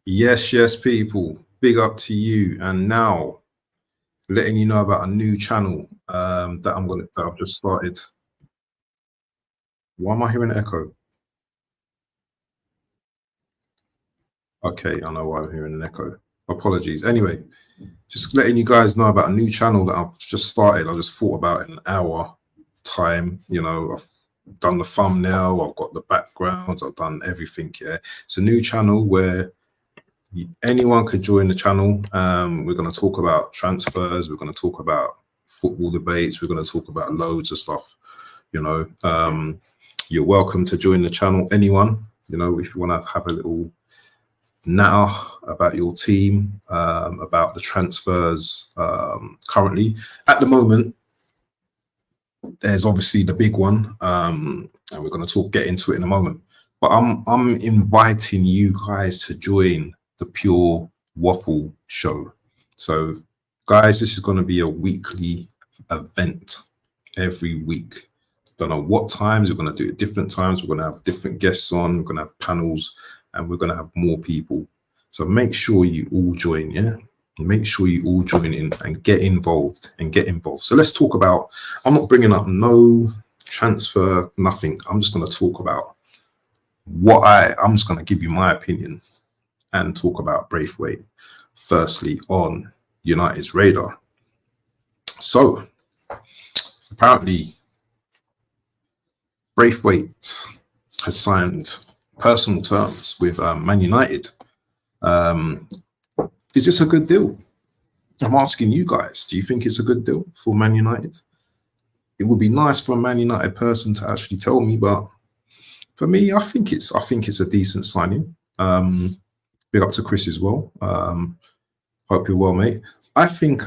Yes, people. Big up to you. And now, letting you know about a new channel that I've just started. Why am I hearing an echo? Okay, I know why I'm hearing an echo. Apologies. Anyway, just letting you guys know about a new channel that I've just started. I just thought about it in an hour time. I've done the thumbnail, I've got the backgrounds, I've done everything. Yeah, it's a new channel where anyone could join the channel. We're going to talk about transfers, we're going to talk about football debates, we're going to talk about loads of stuff. You're welcome to join the channel, anyone. If you want to have a little natter about your team, about the transfers. Currently at the moment, there's obviously the big one, and we're going to get into it in a moment, but I'm inviting you guys to join the Pure Waffle Show. So guys, this is going to be a weekly event every week. Don't know what times. We're going to do it different times. We're going to have different guests on, we're going to have panels, and we're going to have more people. So make sure you all join. Yeah, make sure you all join in and get involved. So let's talk about, I'm not bringing up no transfer, nothing. I'm just going to talk about I'm just going to give you my opinion and talk about Braithwaite firstly on United's radar. So apparently Braithwaite has signed personal terms with Man United. Is this a good deal? I'm asking you guys, do you think it's a good deal for Man United? It would be nice for a Man United person to actually tell me, but for me, I think it's a decent signing. Big up to Chris as well. Hope you're well, mate. I think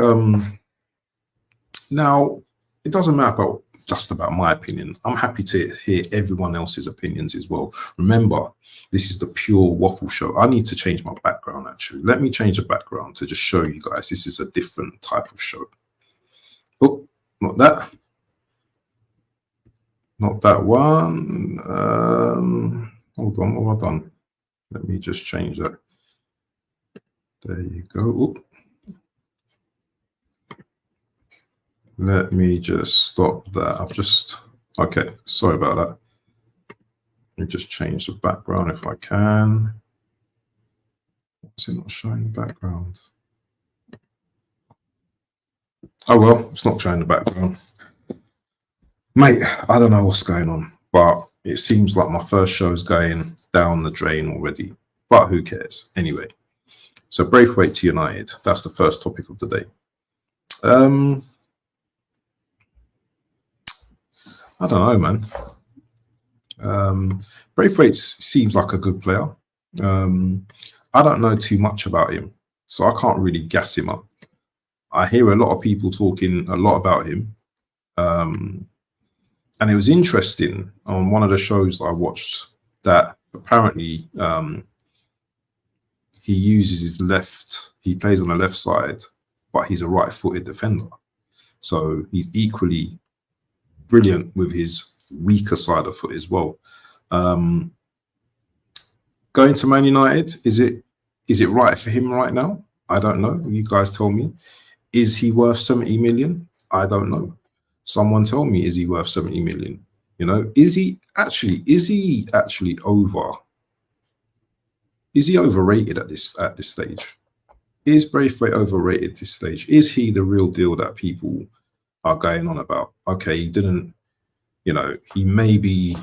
now it doesn't matter just about my opinion. I'm happy to hear everyone else's opinions as well. Remember, this is the Pure Waffle Show. I need to change my background, actually. Let me change the background to just show you guys this is a different type of show. Oh, not that. Not that one. Hold on, what have I done? Let me just change that. There you go. Ooh. Let me just stop that. Okay, sorry about that. Let me just change the background if I can. Is it not showing the background? Oh, well, it's not showing the background. Mate, I don't know what's going on, but it seems like my first show is going down the drain already, but who cares? Anyway, so Braithwaite to United, that's the first topic of the day. I don't know, man. Braithwaite seems like a good player. I don't know too much about him, so I can't really gas him up. I hear a lot of people talking a lot about him. And it was interesting on one of the shows that I watched that apparently he uses his left, he plays on the left side, but he's a right-footed defender. So he's equally brilliant with his weaker side of foot as well. Going to Man United, is it right for him right now? I don't know. You guys tell me. Is he worth 70 million? I don't know. Someone tell me, is he worth 70 million? Is he actually overrated at this stage? Is Braithwaite overrated at this stage? Is he the real deal that people are going on about? Okay, he didn't, he maybe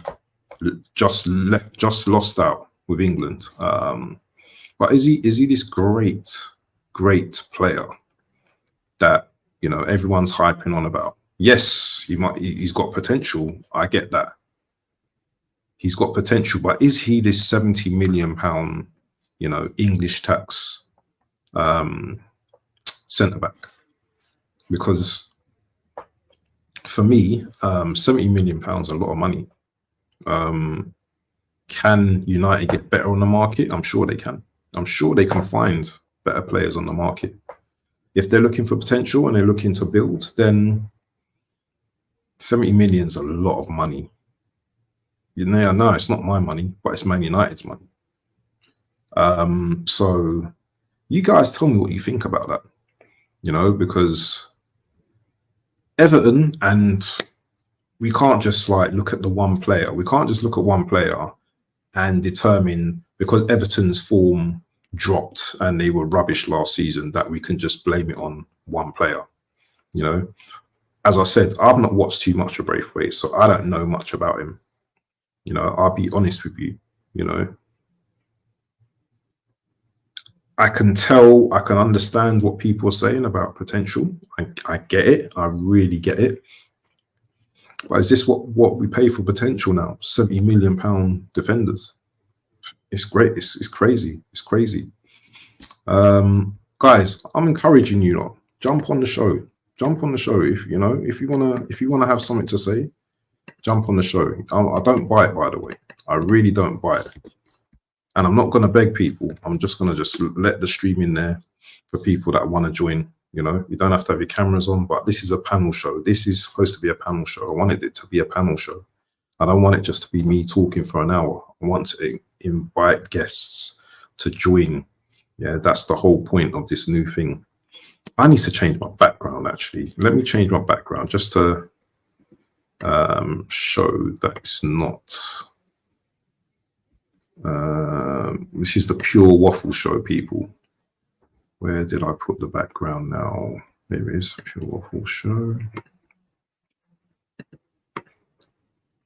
just lost out with England. But is he this great player that everyone's hyping on about? Yes, he's got potential. I get that. He's got potential, but is he this 70 million pound, English tax centre back? Because for me, 70 million pounds is a lot of money. Can United get better on the market? I'm sure they can. I'm sure they can find better players on the market. If they're looking for potential and they're looking to build, then 70 million is a lot of money. No, it's not my money, but it's Man United's money. So you guys tell me what you think about that, you know, because Everton, and we can't just like look at the one player. We can't just look at one player and determine because Everton's form dropped and they were rubbish last season that we can just blame it on one player. You know, as I said, I've not watched too much of Braithwaite, so I don't know much about him. You know, I'll be honest with you, you know. I can tell, I can understand what people are saying about potential. I get it. I really get it. But is this what we pay for potential now? £70 million defenders. It's great. It's crazy. It's crazy. Guys, I'm encouraging you lot. Jump on the show. Jump on the show. If you know, if you wanna have something to say, jump on the show. I don't bite, by the way. I really don't bite. And I'm not going to beg people. I'm just going to just let the stream in there for people that want to join. You know, you don't have to have your cameras on, but this is a panel show. This is supposed to be a panel show. I wanted it to be a panel show. I don't want it just to be me talking for an hour. I want to invite guests to join. Yeah, that's the whole point of this new thing. I need to change my background, actually. Let me change my background just to show that it's not... this is the Pure Waffle Show, people. Where did I put the background now? There it is, Pure Waffle Show.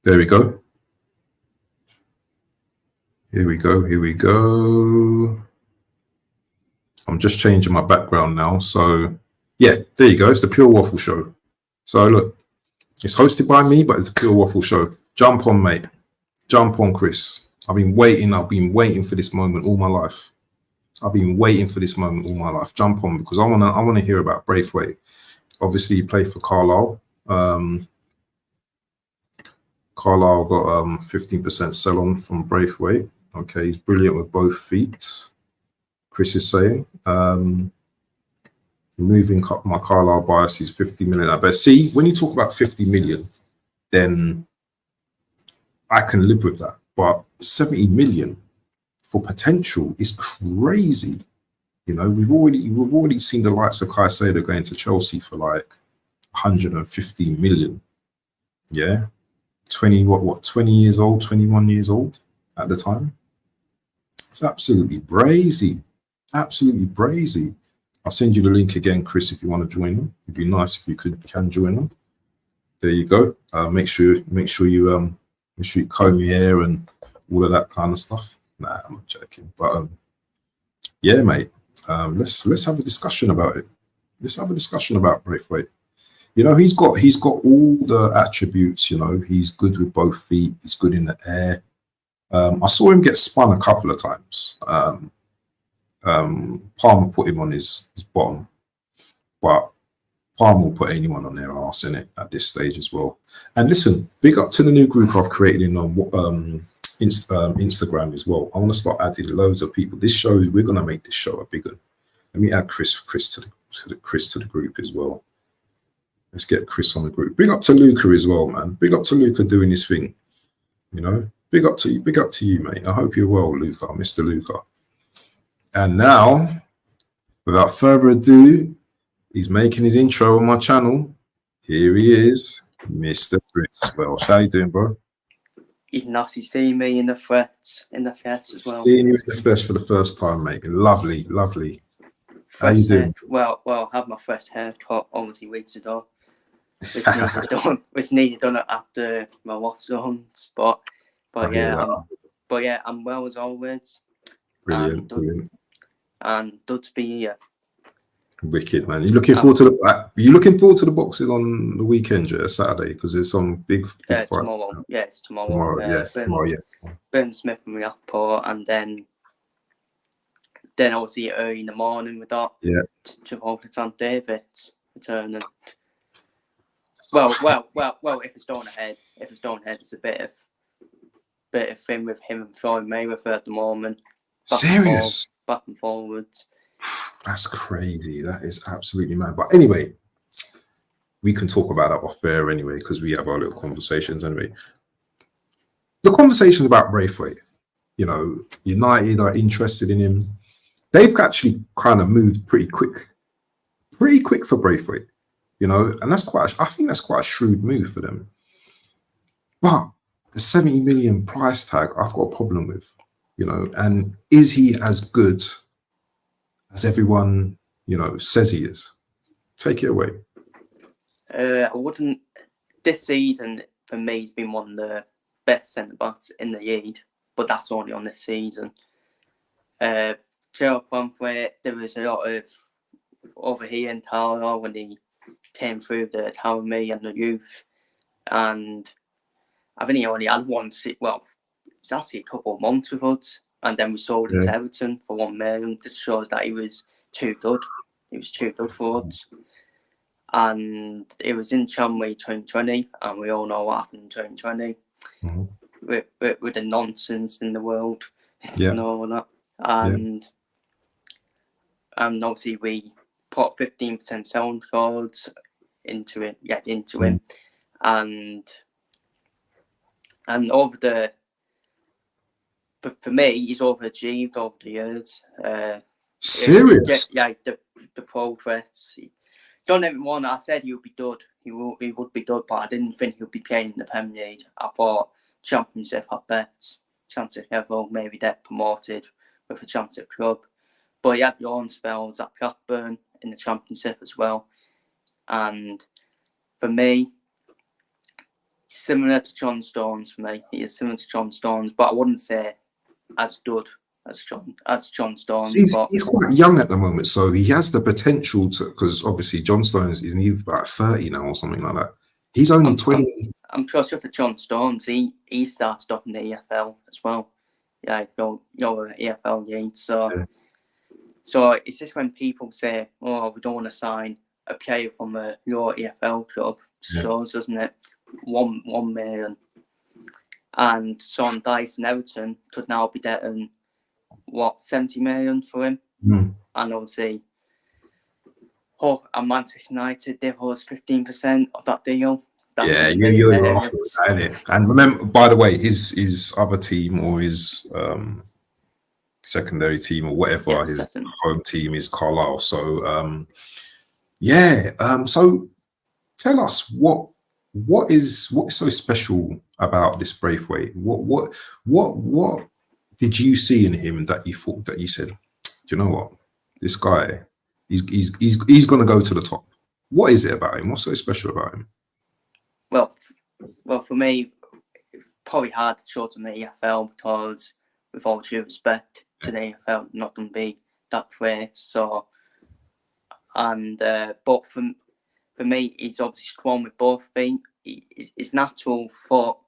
There we go. Here we go, here we go. I'm just changing my background now. So yeah, there you go. It's the Pure Waffle Show. So look, it's hosted by me, but it's the Pure Waffle Show. Jump on, mate. Jump on, Chris. I've been waiting for this moment all my life. I've been waiting for this moment all my life. Jump on, because I wanna hear about Braithwaite. Obviously, he played for Carlisle. Carlisle got 15% sell on from Braithwaite. Okay, he's brilliant with both feet. Chris is saying. Removing my Carlisle bias is 50 million. But see, when you talk about 50 million, then I can live with that. But 70 million for potential is crazy. You know, we've already seen the likes of Caicedo going to Chelsea for like 150 million. Yeah, 20 years old, 21 years old at the time. It's absolutely brazy, absolutely brazy. I'll send you the link again, Chris, if you want to join them. It'd be nice if you can join them. There you go. Make sure you comb your hair and all of that kind of stuff. Nah, I'm not joking. But yeah, mate. Let's have a discussion about it. Let's have a discussion about Braithwaite. You know, he's got all the attributes. You know, he's good with both feet. He's good in the air. I saw him get spun a couple of times. Palmer put him on his bottom, but Palmer will put anyone on their arse in it at this stage as well. And listen, big up to the new group I've created on Instagram as well. I want to start adding loads of people. This show, we're gonna make this show a big one. Let me add Chris to the group as well. Let's get Chris on the group. Big up to Luca as well, man. Big up to Luca doing his thing. You know, big up to you, mate. I hope you're well, Luca, Mr. Luca. And now, without further ado, he's making his intro on my channel. Here he is, Mr. Chris Welsh. How you doing, bro? He's nasty seeing me in the threats as well. Seeing you in the flesh for the first time, mate. Lovely, lovely. How you doing? Well, I had my first haircut obviously weeks ago. It's needed done after my lockdowns, but yeah, I'm well as always. Brilliant. And good to be here. Wicked, man. You looking forward to the boxing on the weekend, yeah, Saturday, because there's some big fights. Tomorrow. Yeah, it's tomorrow. Tomorrow. Ben Smith and Riappo, and then obviously early in the morning with that. Yeah. Chipotle David's returning. Well. If it's going ahead, it's a bit of thing with him and Floyd Mayweather at the moment. Serious. Back and forwards. That's crazy. That is absolutely mad. But anyway, we can talk about that off air anyway, because we have our little conversations anyway. The conversations about Braithwaite, You know, United are interested in him. They've actually kind of moved pretty quick for Braithwaite, you know, and I think that's quite a shrewd move for them. But the 70 million price tag, I've got a problem with, you know, and is he as good as everyone, you know, says he is? Take it away. I wouldn't. This season for me has been one of the best centre backs in the league, but that's only on this season. Gerald Braithwaite, there was a lot of over here in Tower when he came through the academy and the youth, and I think he only had it's actually a couple of months with us, and then we sold him to Everton for $1 million. This shows that he was too good. He was too good for us. And it was in January 2020, and we all know what happened in 2020 with the nonsense in the world and all that. And obviously we put 15% sound cards into him, and over the for me, he's overachieved over the years. Serious? The progress. Don't get me wrong, I said he would be good. He would be good, but I didn't think he would be playing in the Premier League. I thought Championship at best, Championship level, maybe get promoted with a Championship club. But he had loan spells at Blackburn in the Championship as well. And for me, similar to John Stones for me. He is similar to John Stones, but I wouldn't say as good as John Stones. He's quite young at the moment, so he has the potential to, because obviously John Stones is about 30 now or something like that. He's only 20. I'm closer to John Stones. He started off in the EFL as well. Yeah, EFL league. So it's just when people say, "Oh, we don't want to sign a player from a your EFL club," shows, doesn't it? $1 million, and Sean Dice and Everton could now be getting 70 million for him, and obviously, and Manchester United, they hold 15% of that deal. That's you're off, isn't it? And remember, by the way, his other team or his secondary team or whatever, his home team is Carlisle. So so tell us what is so special about this Braithwaite? What did you see in him that you thought, that you said, do you know what, this guy, he's going to go to the top? What is it about him? What's so special about him? Well, for me, it's probably hard to show to the EFL because, with all due respect to the EFL, not going to be that great. So, but for me, he's obviously strong with both feet. His natural foot.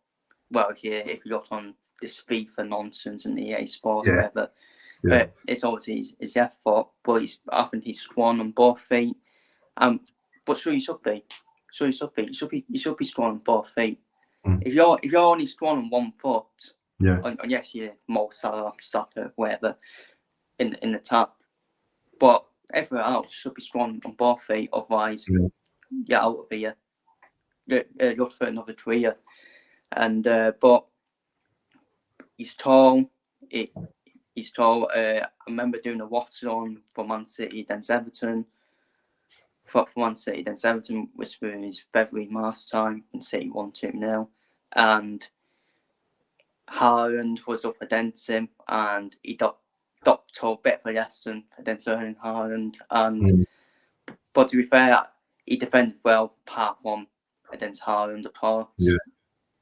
Well, if you got on this FIFA nonsense and EA Sports, whatever, but it's obviously his left foot. But I think he's strong on both feet. But sure, he should be. You should be strong on both feet. If you're only strong on one foot, and yes, you're Mo Salah, Saka, whatever, in the top. But everywhere else should be strong on both feet. Otherwise, you're out of here. You're for another career. And but he's tall. He's tall. I remember doing a watch on for Man City against Everton. For Man City against Everton, which was February, March time, and City won 2-0. And Haaland was up against him, and he got a bit of a lesson against Erling Haaland. And but to be fair, he defended well, apart from against Haaland, of course.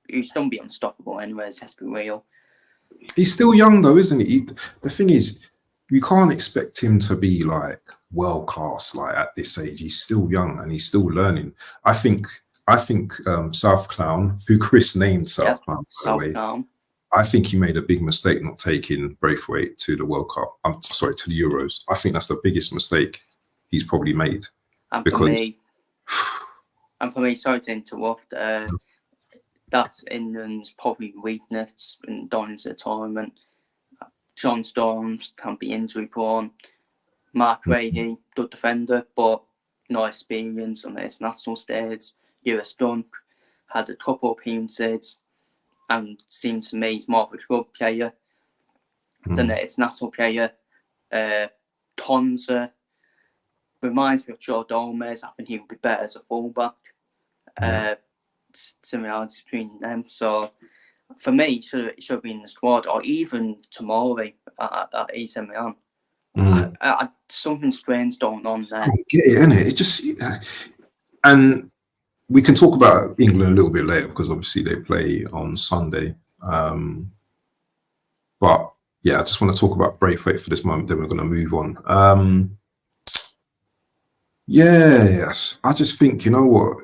He's going to be unstoppable anyways, let's be real. He's still young though, isn't he? The thing is, you can't expect him to be like world class like at this age. He's still young and he's still learning. I think South Clown, who Chris named South Clown, by the way, I think he made a big mistake not taking Braithwaite to the World Cup. I'm sorry, to the Euros. I think that's the biggest mistake he's probably made. And for me, sorry to interrupt. That's England's probably weakness in going into the tournament. John Stones can be injury prone. Mark Leahy, good defender, but no experience on the international stage. US Dunk had a couple of appearances and seems to me he's more of a club player. than its national player. Tonza reminds me of Joe Gomez. I think he would be better as a fullback. Similarities between them. So for me, he should be in the squad, or even Tomori at AC Milan. Something strange going on there. I don't get it, innit? It just, and we can talk about England a little bit later because obviously they play on Sunday. But yeah, I just want to talk about Braithwaite for this moment. Then we're going to move on. Yes, I just think, you know what?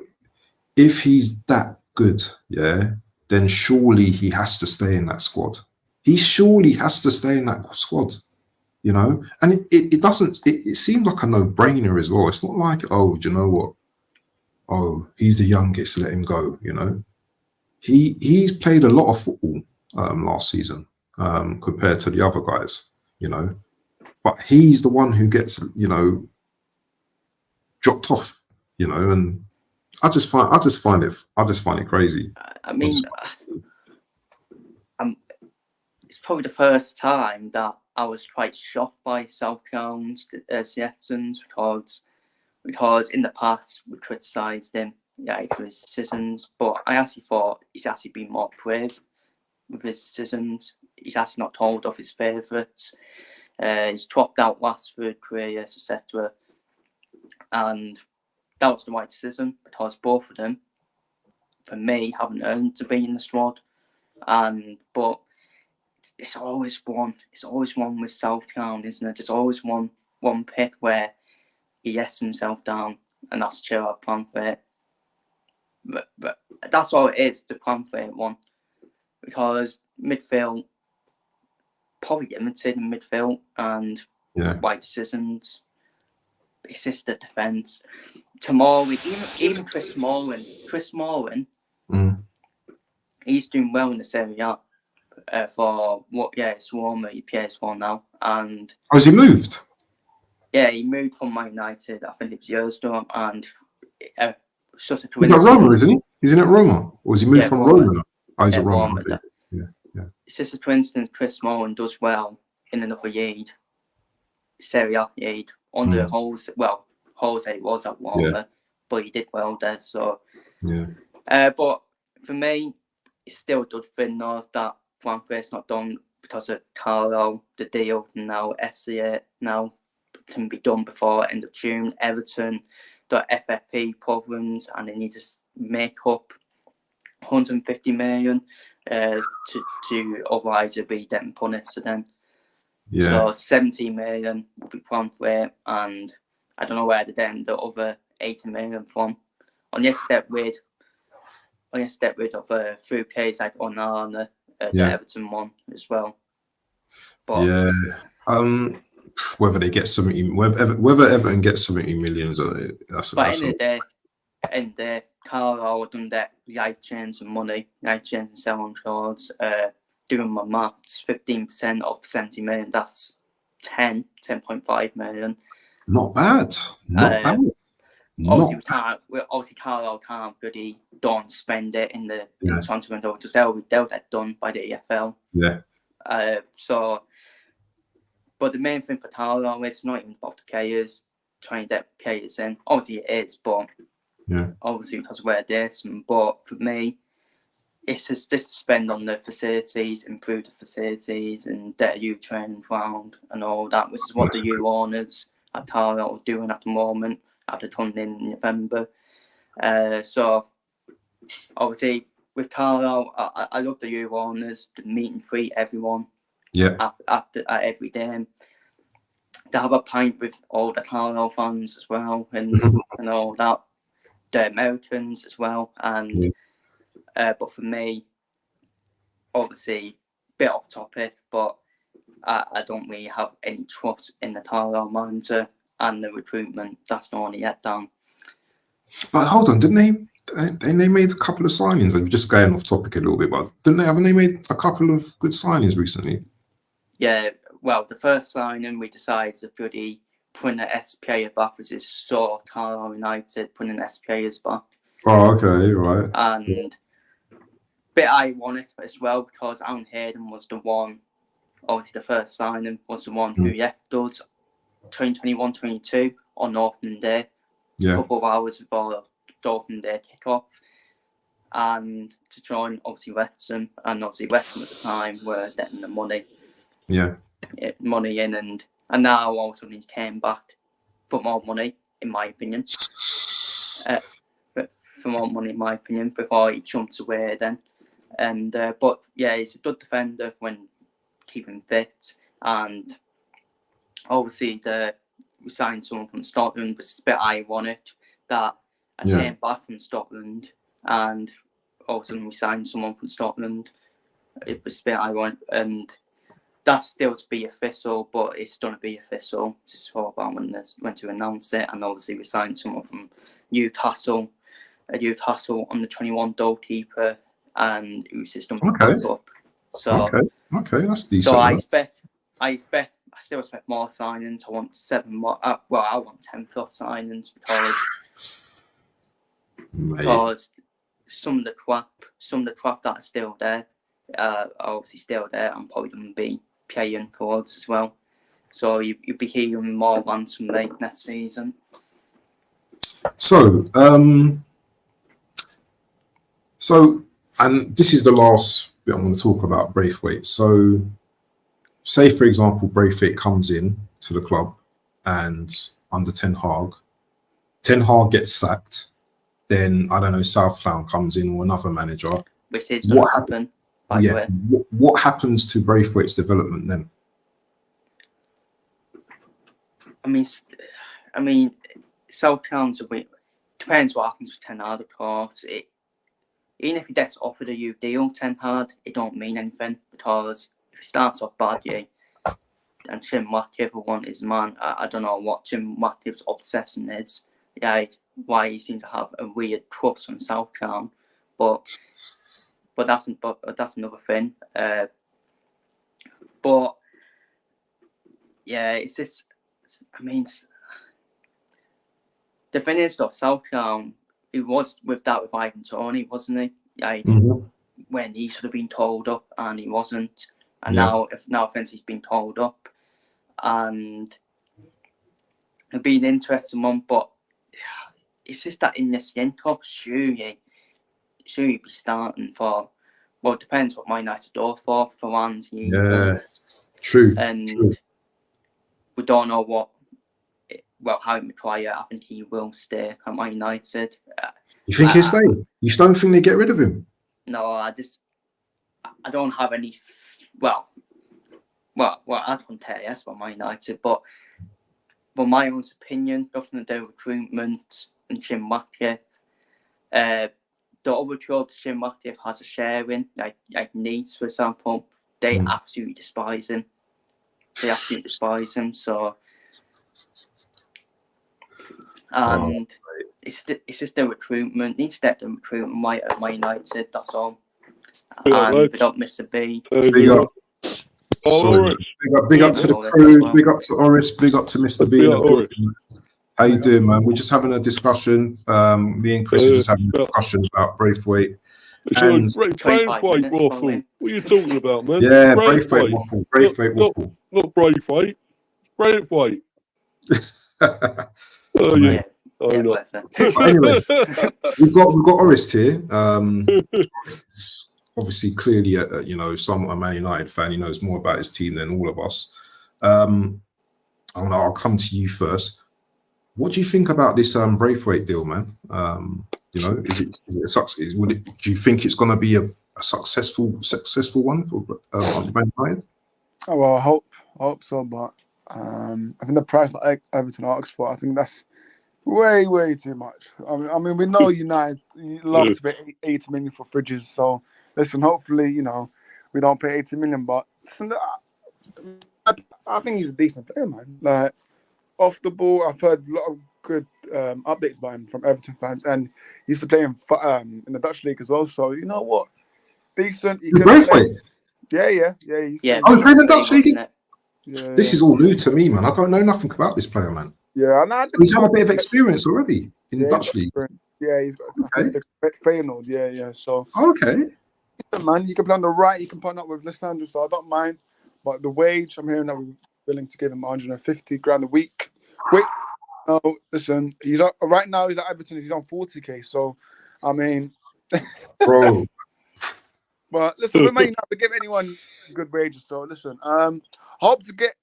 If he's that good, yeah, then surely he has to stay in that squad. He surely has to stay in that squad, you know. And it doesn't. It seems like a no-brainer as well. It's not like, oh, do you know what? Oh, he's the youngest, let him go. You know, he's played a lot of football last season compared to the other guys. You know, but he's the one who gets, you know, dropped off. You know, and I just find it crazy. I mean, it's probably the first time that I was quite shocked by Southdown's Seattons because in the past we criticised him, for his decisions, but I actually thought he's actually been more brave with his decisions. He's actually not told off his favourites. He's dropped out last for Gyokeres, etc. And that was the right decision because both of them, for me, haven't earned to be in the squad. But it's always one with Southdown, isn't it? There's always one pick where he lets himself down, and that's Gerard Braithwaite. But that's all it is, the Braithwaite one, because midfield probably limited in midfield and right decisions. It's just the defence. Tomori, even Chris Smalling, he's doing well in the Serie A for Swarmer he plays for now. And has he moved? Yeah, he moved from Man United. I think it was years ago, and such a coincidence. He's at Roma, isn't he? He's in at Roma, or has he moved from Roma? Oh, he's at Roma. Yeah. It's just a coincidence. Chris Smalling does well in another league, Serie A league, under Jose. Well, Jose was at Roma, but he did well there. So but for me, it's still a good thing though that Braithwaite's not done because of Carlo. The deal now, SCA now can be done before end of June. Everton got FFP problems and they need to make up 150 million to otherwise it'll be debt and punished to them. So 17 million will be Braithwaite, and I don't know where the other 80 million from. Unless they're rid of through case like Onana, the Everton one as well. But whether they get 70, whether Everton gets 70 million, that's. But in the day, Carlo done that light chains and money, light chains and selling clothes. Doing my maths, 15% of 70 million, that's 10.5 million. Not bad. Not bad. Obviously, Carlo can't really don't spend it in the transfer window because they'll get that done by the EFL. But the main thing for Carlo is not even about the players trying to get players in. Obviously, it is, but obviously because we're decent. But for me, it's just this to spend on the facilities, improve the facilities, and get a youth training ground and all that, which is what the youth owners at Carlo are doing at the moment after turning in November. So obviously with Carlo, I love the youth owners, the meet and greet everyone. At every game. They have a pint with all the Carlo fans as well, and all that. The Americans as well, and but for me, obviously, bit off topic, but I don't really have any trust in the Carlo manager and the recruitment. That's not only yet done. But hold on, didn't they made a couple of signings? I'm just going off topic a little bit, but haven't they made a couple of good signings recently? Yeah, well, the first signing we decided to putting the SPA back was his saw Carlo United putting the SPAs back. Oh, okay, right. And bit ironic as well because Aaron Hayden was the one obviously the first signing was the one who did 2021-22 on Opening Day, a couple of hours before the Opening Day kick-off, and to join obviously Wrexham, and obviously Wrexham at the time were getting the money in, and now all of a sudden he's came back for more money, in my opinion. For more money, in my opinion, before he jumps away then. And but yeah, he's a good defender when keeping fit, and obviously we signed someone from Scotland, which is a bit ironic that I came back from Scotland and all of a sudden we signed someone from Scotland. It was a bit ironic, and that's still to be official, but it's going to be official. Just thought about when to announce it, and obviously we signed someone from Newcastle on the 21 goalkeeper, and who's just done back up. So that's decent. So I still expect more signings. I want 7 more. I want 10 plus signings because some of the crap that are still there, are obviously still there, and probably going to be playing for us as well. So you'll be hearing more ones from late next season. So, and this is the last bit I'm going to talk about Braithwaite. So, say for example, Braithwaite comes in to the club, and under Ten Hag gets sacked. Then I don't know, South Clown comes in or another manager. Which is going to happen. What happens to Braithwaite's development then? I mean, South Clown's a bit. Depends what happens with Ten Hag, of course. Even if he gets offered a new deal, Ten Hag, it don't mean anything, because if he starts off badly and Jim Ratcliffe will want his man, I don't know what Jim Ratcliffe's obsession is. Yeah, why he seems to have a weird crush on South Clown, but that's another thing. But yeah, it's just. I mean, the thing is, though, South Clown, he was with Ivan Toney, wasn't he? Yeah, when he should have been told up and he wasn't, and now he's been told up, and it'd be an interesting one, but it's just that in this Cup, sure you'd be starting for. Well, it depends what Man United do for fans. True. And we don't know Harry Maguire, I think he will stay at Man United. You think he'll stay? You don't think they get rid of him? No, I don't have any. Well, I don't care. Yes, for Man United, but my own opinion, nothing to do with recruitment and Jim Ratcliffe. The other clubs Jim Ratcliffe has a share in, like Leeds, for example, they absolutely despise him. So, and it's just the recruitment. Needs to get the recruitment right at Man United. That's all. And without Mr. B. Big up. Big up to the crew. Big up to Oris. Big up to Mr. B. How you doing, man? We're just having a discussion. Me and Chris are just having a discussion about Braithwaite. Braithwaite waffle. What are you talking about, man? Yeah, Braithwaite waffle. Braithwaite waffle. Not Braithwaite. Braithwaite. Yeah. Anyway, we've got Orist here. Obviously, clearly, somewhat a Man United fan. He knows more about his team than all of us. I'll come to you first. What do you think about this Braithwaite deal, man? Is it a success? Do you think it's going to be a successful one for Man United? Oh, well, I hope so, but I think the price that Everton asks for, I think that's way too much. I mean, we know United love to pay 80 million for fridges, so listen, hopefully, we don't pay 80 million, but I think he's a decent player, man. Like, off the ball, I've heard a lot of good updates about him from Everton fans, and he used to play in the Dutch league as well. So you know what, decent. He Braithwaite. Yeah. Oh, playing the Dutch league. Yeah. This is all new to me, man. I don't know nothing about this player, man. Yeah, he's had a bit of experience already in the Dutch league. Yeah, he's got Feyenoord. Yeah. So okay, man, he can play on the right. He can partner up with Lissandro, so I don't mind. But the wage, I'm hearing that we're willing to give him 150 grand a week. Wait, no, listen, he's right now. He's at Everton. He's on 40k. So, I mean, bro. But listen, we may not give anyone good wages. So listen, hope to get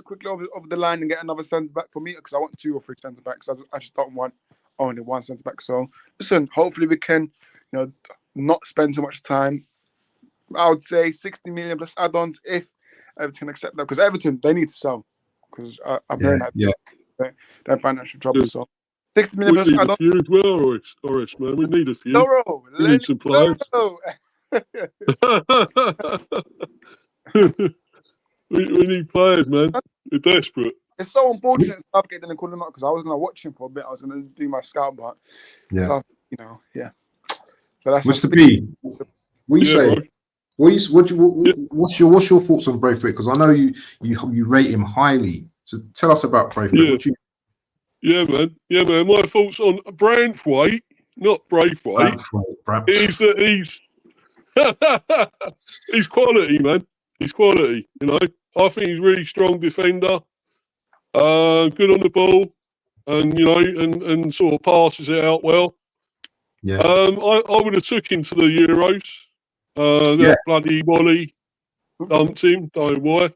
quickly over the line and get another centre back for me because I want 2 or 3 centre backs. I just don't want only 1 centre back. So listen, hopefully we can, not spend too much time. I would say 60 million plus add-ons if Everton accept that because Everton they need to sell because I'm hearing that they're financial trouble. So 60 million plus add-ons. We need a few as well, Horace, man. We need a few. Thorough. We need some players. we need players, man. We're desperate. It's so unfortunate Southgate didn't call him up because I was going to watch him for a bit. I was going to do my scout, but So, So that's Mr. B, what you say? What's your thoughts on Braithwaite? Because I know you rate him highly. So tell us about Braithwaite. Yeah, man. My thoughts on Braithwaite, not Braithwaite. He's he's quality, man. He's quality. I think he's a really strong defender. Good on the ball, and and sort of passes it out well. Yeah. I would have took him to the Euros. That bloody Wally dumped him. Don't know why.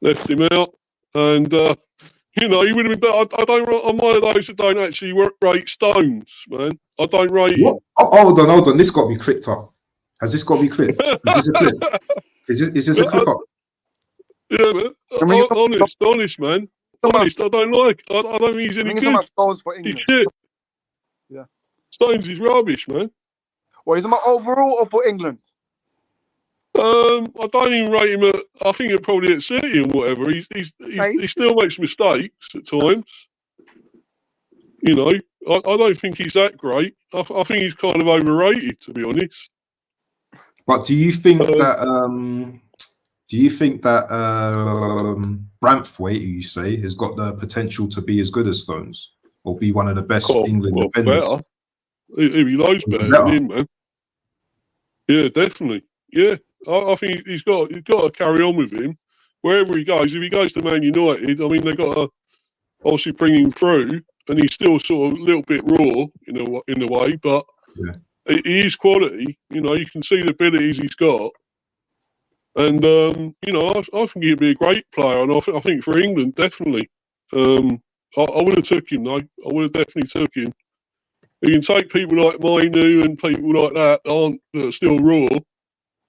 Left him out, and he would have been better. I'm one of those that don't actually rate Stones, man. I don't rate him. Oh, hold on. This got to be clipped up. Has this got to be clipped? Is this a clip? Is this a clip up? Yeah, man. Honest, man. Honest, I don't like. I don't think he's any good. Stones for England. He's shit. Yeah. Stones is rubbish, man. Well, he's about overall or for England? I don't even rate him at. I think it probably at City and whatever. He still makes mistakes at times. I don't think he's that great. I think he's kind of overrated, to be honest. But do you think that Braithwaite, who you say, has got the potential to be as good as Stones or be one of the best England defenders? Better. If he knows better than him, man. Yeah, definitely. Yeah, I think he's got to carry on with him wherever he goes. If he goes to Man United, I mean they've got to obviously bring him through, and he's still sort of a little bit raw in a way, but he is quality. You can see the abilities he's got, and I think he'd be a great player, and I think for England definitely. I would have took him though. I would have definitely took him. You can take people like Mainu and people like that that are still raw.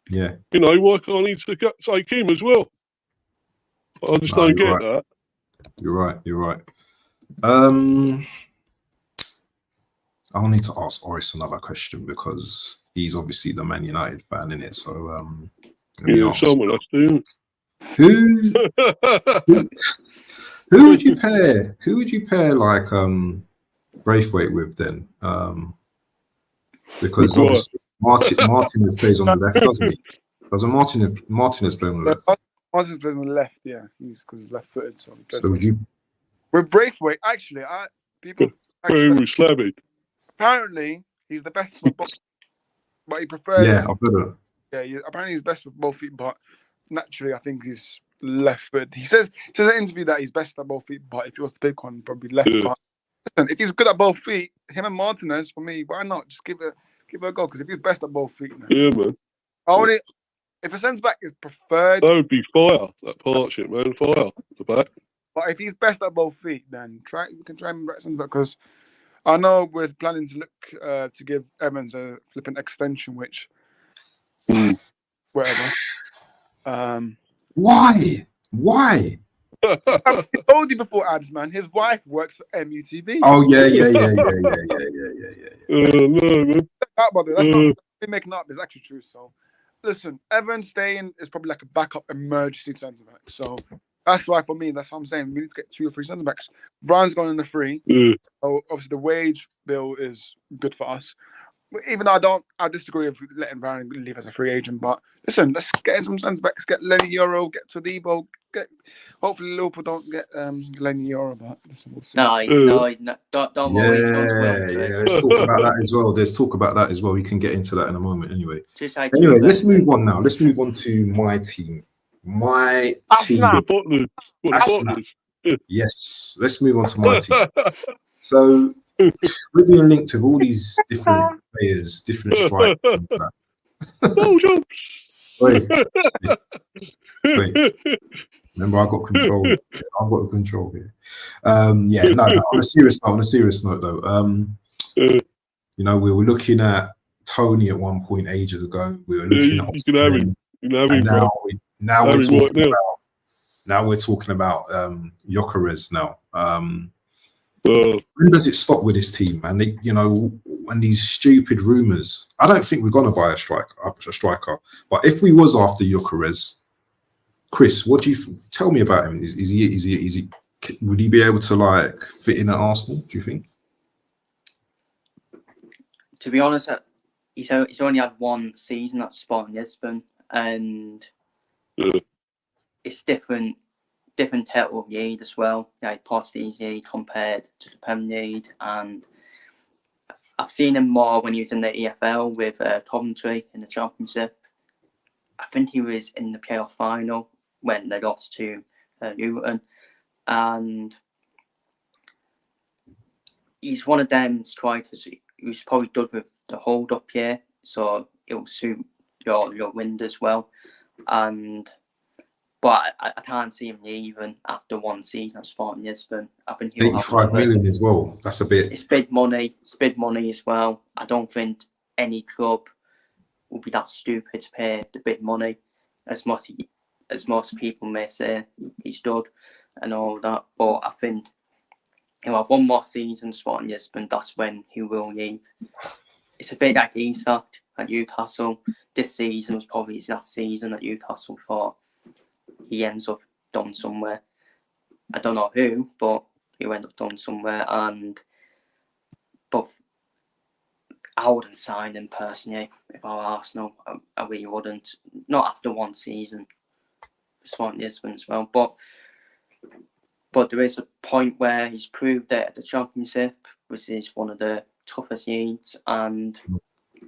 Yeah. Why can't he take him as well? I just don't get that. You're right. I'll need to ask Oris another question because he's obviously the Man United fan, innit? So someone else do. Who would you pair? Who would you pair like Braithwaite with then? Because obviously Martinez plays on the left, doesn't he? Doesn't Martinez play on the left? Martinez plays on the left, yeah. He's because he's left-footed. So would you? With Braithwaite, actually, people. Apparently, he's the best with both, but he prefers. Yeah, I've heard that. Yeah, apparently he's best with both feet, but naturally, I think he's left-footed. He says in an interview that he's best at both feet, but if he was to pick one, probably left. Yeah. But listen, if he's good at both feet, him and Martinez, for me, why not just give it a go? Because if he's best at both feet, man. If a centre back is preferred, that would be fire. That partnership, man, fire the back. But if he's best at both feet, then we can try him at centre back because I know we're planning to look to give Evans a flipping extension, which whatever. Why? I told you before, Ads, man. His wife works for MUTV. Oh yeah. No, man. That's not making up. It's actually true. So, listen, Evans staying is probably like a backup emergency centre back. So that's why for me, that's what I'm saying. We need to get 2 or 3 centre backs. Ryan's gone in the free. So obviously the wage bill is good for us. Even though I disagree with letting Ryan leave as a free agent. But listen, let's get some centre backs. Get Lenny Euro. Get Todibo. Hopefully Liverpool don't get Lenny Euro. But listen, we'll see. No, don't worry. Yeah. Let's talk about that as well. There's talk about that as well. We can get into that in a moment. Anyway, let's move on now. Let's move on to my team, My team. The Bottlers. What, the Arsenal. Bottlers? Yeah. Yes. Let's move on to my team. So we're being linked with all these different players, different strikers. Oh, Wait. Remember, I got control. I've got the control here. Yeah, no. On a serious note, though, you know, we were looking at Tony at one point ages ago. We were looking at Austin, and now we're talking about Gyokeres now. When does it stop with this team, man? They, you know, when these stupid rumors. I don't think we're gonna buy a striker, but if we was after Gyokeres, Chris, what do you tell me about him? Is he? Would he be able to like fit in at Arsenal? Do you think? To be honest, he's only had one season at Sporting Lisbon, and it's different title of league as well. Like Portuguese league compared to the Premier League, and I've seen him more when he was in the EFL with Coventry in the Championship. I think he was in the playoff final when they lost to Luton, and he's one of them strikers who's probably done with the hold up here, so it'll suit your wind as well. But I can't see him leaving after one season at Sporting Lisbon. I think he'll 85 million as well. That's a bit. It's big money. It's big money as well. I don't think any club will be that stupid to pay the big money, as most people may say he's done and all that. But I think he'll have one more season Sporting Lisbon. That's when he will leave. It's a bit like Isak at Newcastle. This season was probably his last season at Newcastle before he ends up done somewhere. I don't know who, but he'll end up done somewhere. But I wouldn't sign him personally if I were Arsenal. I really wouldn't. Not after one season for Sporting Lisbon as well. But there is a point where he's proved that the Championship, which is one of the toughest leagues, and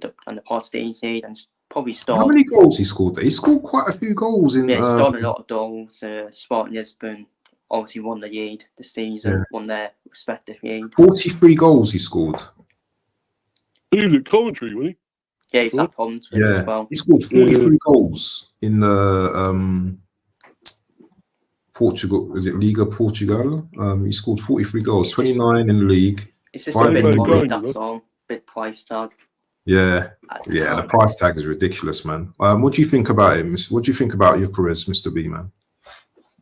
the Portuguese league, and probably scored. How many goals he scored there? He scored quite a few goals in. Yeah, he scored a lot of goals. Sporting Lisbon obviously won the league this season, won their respective league. 43 goals he scored. He was at Coventry, wasn't he? Yeah, he's at Coventry as well. He scored 43 goals in the Portugal. Is it Liga Portugal? He scored 43 goals, 29 in the league. It's just a bit money, that's all. Bit price tag. Yeah, the price tag is ridiculous, man. What do you think about him? What do you think about Gyokeres, Mr. B, man?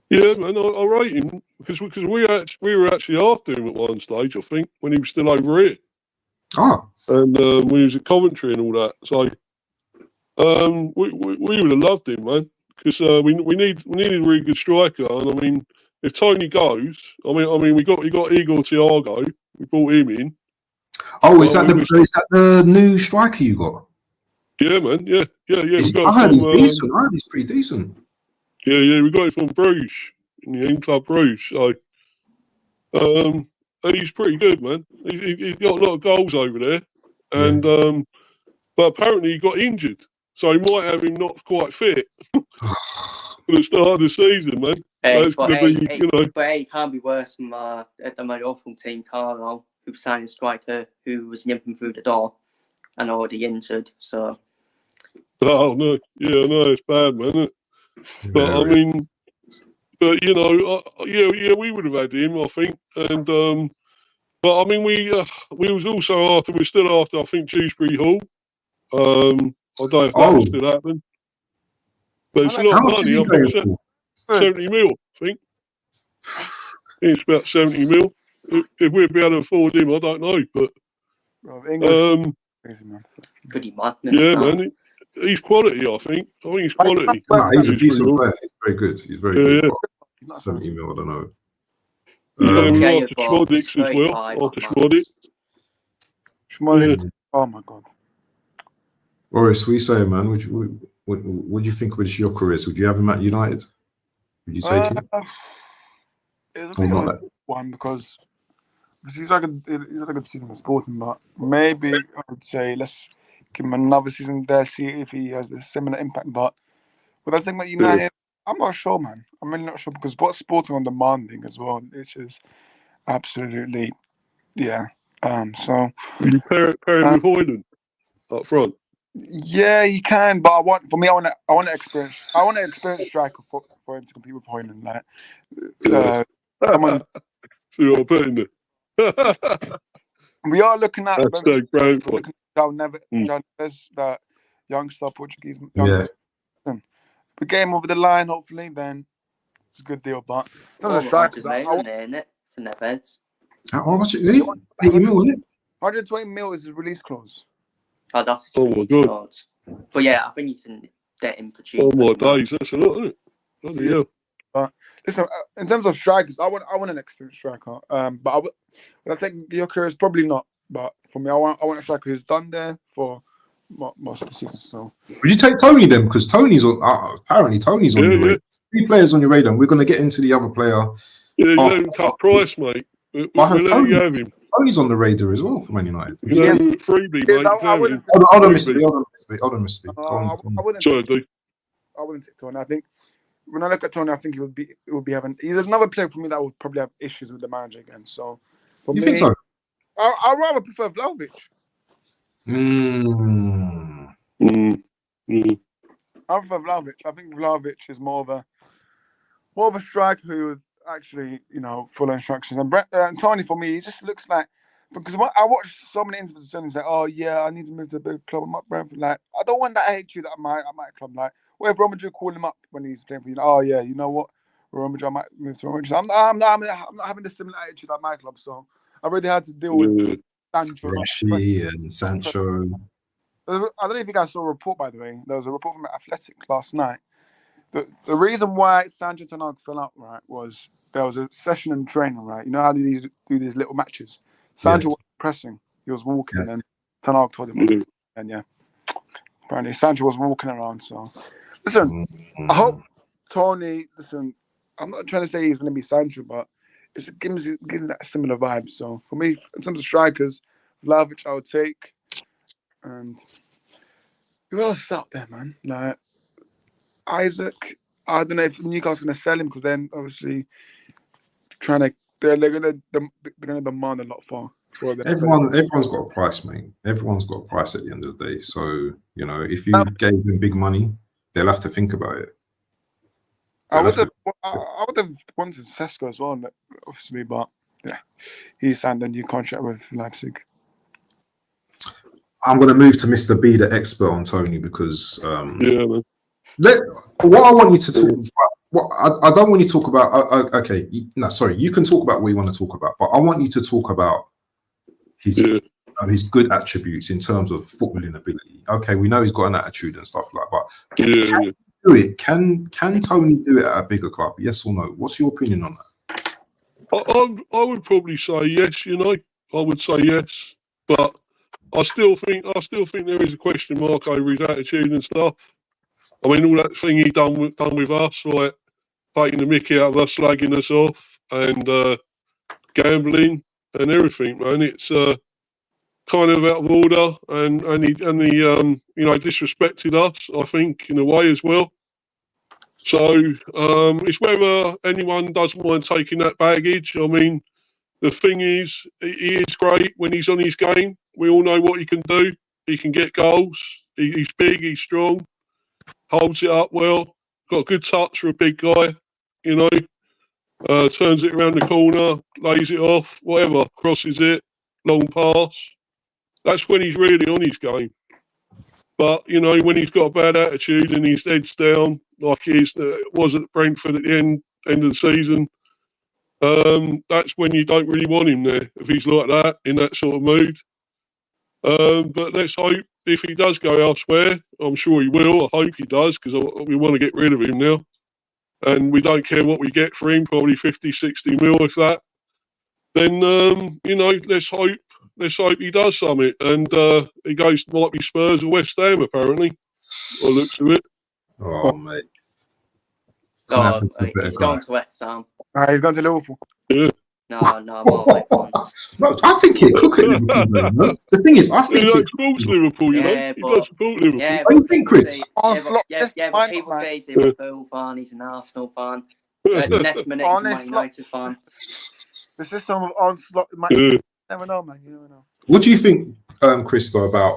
Yeah, man, I rate him because we were actually after him at one stage, I think, when he was still over here. And when he was at Coventry and all that. So we would have loved him, man, because we needed a really good striker. And I mean, if Tony goes, I mean, we got Igor Thiago. We brought him in. Oh, is that the new striker you got? Yeah, man. Yeah. I heard he's decent. I heard he's pretty decent. Yeah. We got it from Bruges, in the In Club Bruges. So, he's pretty good, man. He's got a lot of goals over there, and but apparently he got injured, so he might have him not quite fit for the start of the season, man. But it can't be worse than my awful team, Carlo, who signed a striker who was limping through the door and already injured. So. Oh no, yeah, no, it's bad, man. Isn't it? But I mean, you know, we would have had him, I think, and but I mean, we was also we're still after, I think, Dewsbury Hall. I don't know if that will still happen, but it's a lot of money. I think 70 mil. I think it's about 70 mil. If we'd be able to afford him, I don't know, but pretty madness. Yeah, man. He's quality, I think. He's quality. No, he's a decent player. He's very good. He's very good. Yeah. 70 mil, I don't know. Yeah, after Schmodix as well. After Schmodix. Oh my God. Boris, what are you saying, man? What do you think of this Gyokeres? Would you have him at United? Would you take him? It's a bit of a one because he's like a good season for Sporting, but maybe I would say let's give him another season there, see if he has a similar impact. But with that thing that United, I'm not sure, man. I'm really not sure because what's Sporting on demanding as well, which is absolutely, yeah. So Will you pair him with Hoyland up front? yeah, you can, but I want an experienced striker for him to compete with Hoyland. Like, someone See what I put in there? we are looking at. Hashtag Braithwaite. João Neves, that youngster, Portuguese Yeah. youngster. We get him over the line, hopefully, then it's a good deal. But some of the strikers, in it for Neves. How much is he? 80 mil, isn't it? 120 mil is his release clause. Oh, that's his my release God. clause. But yeah, I think you can get him for cheap. Oh my days, that's a lot, isn't it? Bloody hell. But listen, in terms of strikers, I want an experienced striker. But I think Gyokeres probably not. But for me, I want a striker who's done there for most of the season. So Would you take Tony then? Because Tony's on. Apparently, Tony's on your radar. 3 players on your radar. And we're going to get into the other player. Yeah, he's having cut price, mate. Tony's on the radar as well for Man United. You know, freebie, mate. Hold on, Mr. B. I wouldn't take Tony. I think when I look at Tony, I think it would be having. He's another player for me that would probably have issues with the manager again. So for me, think so? I'd rather prefer Vlahovic. I prefer Vlahovic. I think Vlahovic is more of a striker who would actually, follow instructions. And Tony, for me, he just looks like, because I watched so many interviews and he's like, oh yeah, I need to move to a big club. I'm at Brentford. Like, I don't want that attitude at my club. Like, what if Real Madrid call him up when he's playing for you? Oh yeah, you know what, Real Madrid, I might move to Real Madrid. I'm not having the similar attitude at my club, so I really had to deal with Sancho and Sancho. I don't know if you guys saw a report, by the way. There was a report from Athletic last night. The reason why Sancho Tanag fell out, right, was there was a session in training, right? You know how they do these little matches? Sancho was pressing. He was walking, and Tanag told him off. And yeah, apparently Sancho was walking around. So, listen, I hope Tony, I'm not trying to say he's going to be Sancho, but it's gives that similar vibe. So, for me, in terms of strikers, Vlahovic I would take. And who else is out there, man? Like Isaac. I don't know if Newcastle's going to sell him because then obviously they're going to demand a lot for them. Everyone's got a price, mate. Everyone's got a price at the end of the day. So if you gave them big money, they'll have to think about it. I would have wanted Sesko as well, obviously, but yeah, he signed a new contract with Leipzig. I'm going to move to Mr. B, the expert on Tony, because man. What I want you to talk about, I don't want you to talk about. Okay, no, sorry. You can talk about what you want to talk about, but I want you to talk about his good attributes in terms of footballing ability. Okay, we know he's got an attitude and stuff like that. But can he do it? Can Tony do it at a bigger club? Yes or no? What's your opinion on that? I would probably say yes. I would say yes, but I still think there is a question mark over his attitude and stuff. I mean, all that thing he done with us, like taking the mickey out of us, slagging us off, and gambling and everything, man. It's kind of out of order, and he disrespected us, I think, in a way as well. So it's whether anyone doesn't mind taking that baggage. I mean, the thing is, he is great when he's on his game. We all know what he can do. He can get goals. He's big. He's strong. Holds it up well. Got a good touch for a big guy. Turns it around the corner, lays it off, whatever. Crosses it, long pass. That's when he's really on his game. But when he's got a bad attitude and his head's down, like was at Brentford at the end of the season. That's when you don't really want him there, if he's like that, in that sort of mood. But let's hope if he does go elsewhere, I'm sure he will. I hope he does, because we want to get rid of him now. And we don't care what we get for him, probably 50, 60 mil, if that. Then, let's hope he does something. And he goes, might be Spurs or West Ham, apparently, or looks of it. Oh, mate. He's gone to West Ham. He's gone to Liverpool. Yeah. No, I'm all right once. No, I think it could at Liverpool, though, no? The thing is, I think He it likes supports Liverpool, you know. Yeah, He but- does support Liverpool. Yeah, What do you but think, people Chris? say- Onslaught, but people say he's a Liverpool fan, he's an Arsenal fan. The next minute he's a Man United fan. The system of onslaught. Yeah. Never know, man. You never know. What do you think, Chris, though, about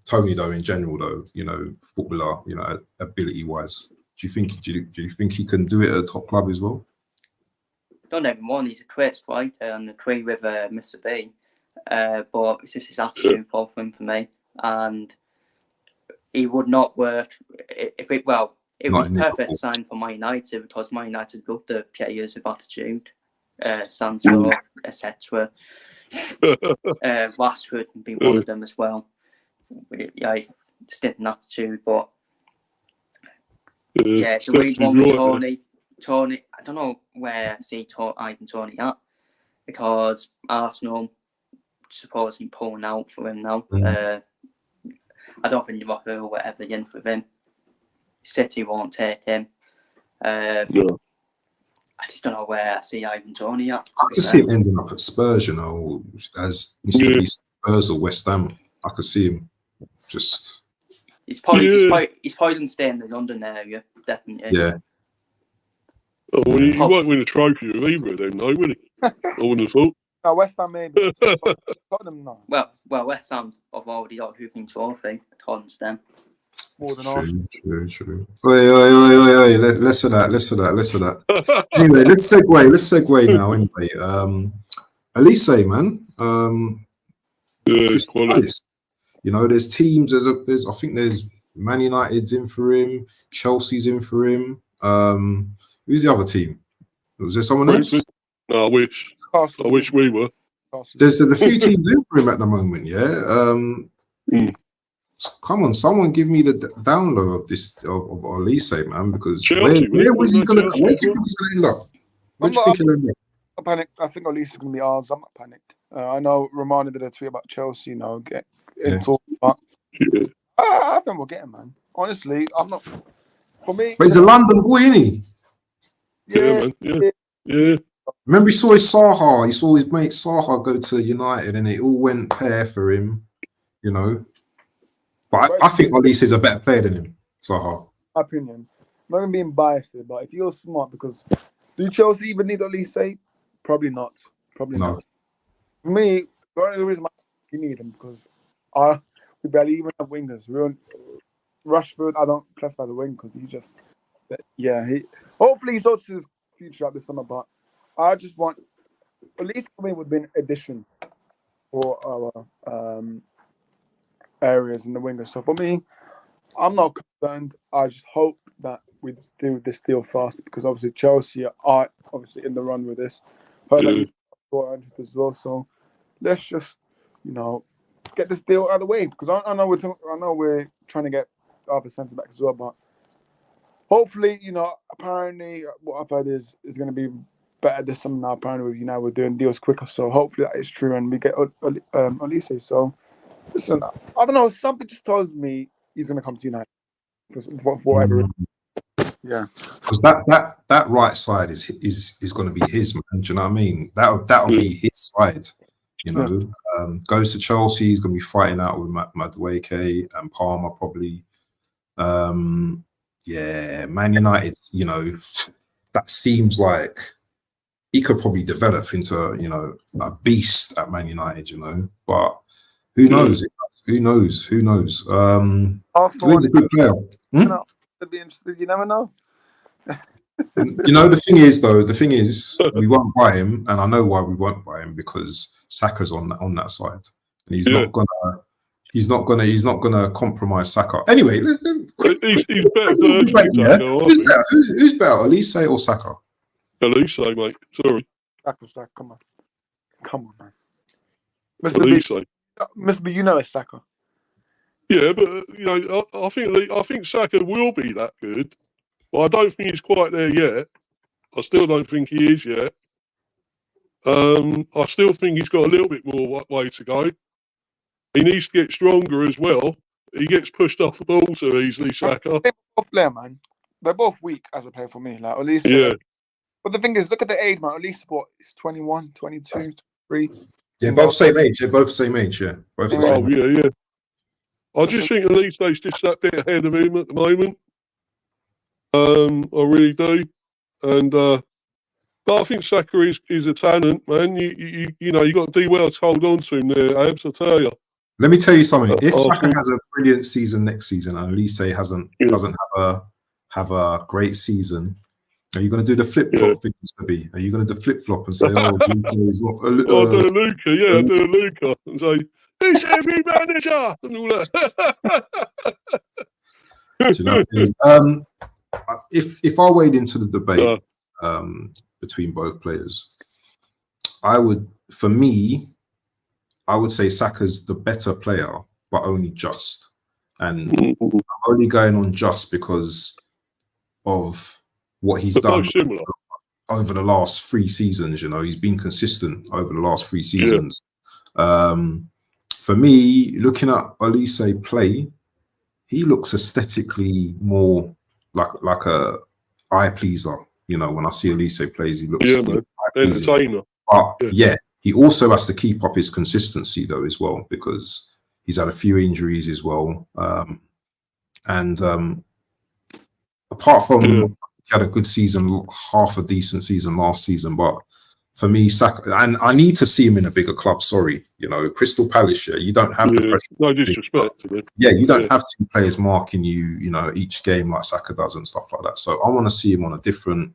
Tony, though, in general, though? You know, footballer, you know, ability-wise. Do you think he can do it at a top club as well? Don't even want. He's a great striker and agree with Mr. B. But it's just his attitude problem for me, and he would not work if it. Well, it Not would in be perfect Liverpool. sign for Man United because Man United love the players with attitude, Sancho, etc. Rashford can be one of them as well. Yeah, stinting attitude, but yeah, it's a weird one with Tony. Tony, I don't know where I see Ivan Tony at because Arsenal supposedly pulling out for him now. I don't think Liverpool will ever in for him. City won't take him. I just don't know where I see Ivan Tony at. I could see him ending up at Spurs, you know, as Mr. Beast Spurs or West Ham. I could see him just. He's probably going to stay in the London area, definitely. Yeah. Oh, well, he won't win a trophy with either of them, though, will he? I wouldn't have thought. No, West Ham maybe. Tottenham, no. Well, West Ham have already got a hooping trophy, according to them. More than Arsenal. True. Wait. Less of that. Anyway, let's segue now. Anyway, Olise, man. Quality. You know, there's teams. I think there's Man United's in for him. Chelsea's in for him. Who's the other team? Was there someone else? No, I wish we were. There's a few teams in for him at the moment. Yeah. Come on, someone give me the download of this of Olise, man. Because Chelsea, where was he going to? Where do you think he's going to end up? Where do you think he'll end up? I'm panicked. I think Olise is going to be ours. I'm not panicked. I know Romano did a tweet about Chelsea, you know, but I think we'll get him, man. Honestly, I'm not. For me, but he's a London boy, isn't he? Yeah, man. Yeah. Remember, he saw his Saha. He saw his mate Saha go to United, and it all went pear for him. You know, but I think Olise is a better player than him. Saha. My opinion. I'm not going to be biased here, but if you're smart, because do Chelsea even need Olise? Probably not. Probably not. For me, the only reason you need him because we barely even have wingers. Rashford, I don't classify the wing because he's just, hopefully he sorts his future out this summer, but I just want, at least for me, would be an addition for our areas in the wingers. So for me, I'm not concerned. I just hope that we do this deal fast because obviously Chelsea are obviously in the run with this. As well, so let's just, get this deal out of the way because I know we're trying to get other centre backs as well, but hopefully, apparently what I've heard is going to be better this summer now. Apparently, with we're doing deals quicker, so hopefully that is true and we get Olise. So listen, I don't know. Something just tells me he's going to come to United for whatever reason. Yeah, because that right side is going to be his, man. Do you know what I mean? That'll be his side. Goes to Chelsea, he's going to be fighting out with Braithwaite and Palmer probably. Man United, that seems like he could probably develop into a beast at Man United, but who knows? Who knows? He's a good player. It'd be interesting. You never know. The thing is, we won't buy him, and I know why we won't buy him because Saka's on that side, and he's not gonna compromise Saka. Anyway, he's better. Who's better, Olise or Saka? Olise, mate. Sorry. Saka, come on, man. Mr. B, it's Saka. Yeah, but I think Saka will be that good. But I don't think he's quite there yet. I still don't think he is yet. I still think he's got a little bit more way to go. He needs to get stronger as well. He gets pushed off the ball too easily, Saka. They're both player, man. They're both weak as a player for me. Like Olise, But the thing is, look at the age, man. Olise, what? It's 21, 22, 23. Yeah, both same age. They're both same age. Yeah, both the same. Yeah. I just think Olise's just that bit ahead of him at the moment. I really do, and but I think Saka is a talent, man. You know, you got to do well to hold on to him there, Abs. I tell you. Let me tell you something. If Saka has a brilliant season next season, and Olise doesn't have a great season, are you going to do the flip flop thing, Zerbi? Are you going to do flip flop and say, "Oh, he's not"? I'll do a Luca, I'll do a Luca, and say, "He's every manager," and all that. Do you know what I mean? If I wade into the debate between both players, I would say Saka's the better player, but only just. And I'm only going on just because of what he's done over the last 3 seasons. You know, he's been consistent over the last 3 seasons. For me, looking at Olise play, he looks aesthetically more like a eye pleaser. You know, when I see Olise plays, he looks entertainer. But he also has to keep up his consistency though as well, because he's had a few injuries as well. Apart from he had a good season, half a decent season last season, but for me, Saka, and I need to see him in a bigger club. Sorry, you know, Crystal Palace. You don't have the pressure. No disrespect to them. Yeah, you don't have 2 players marking you know, each game like Saka does and stuff like that. So I want to see him on a different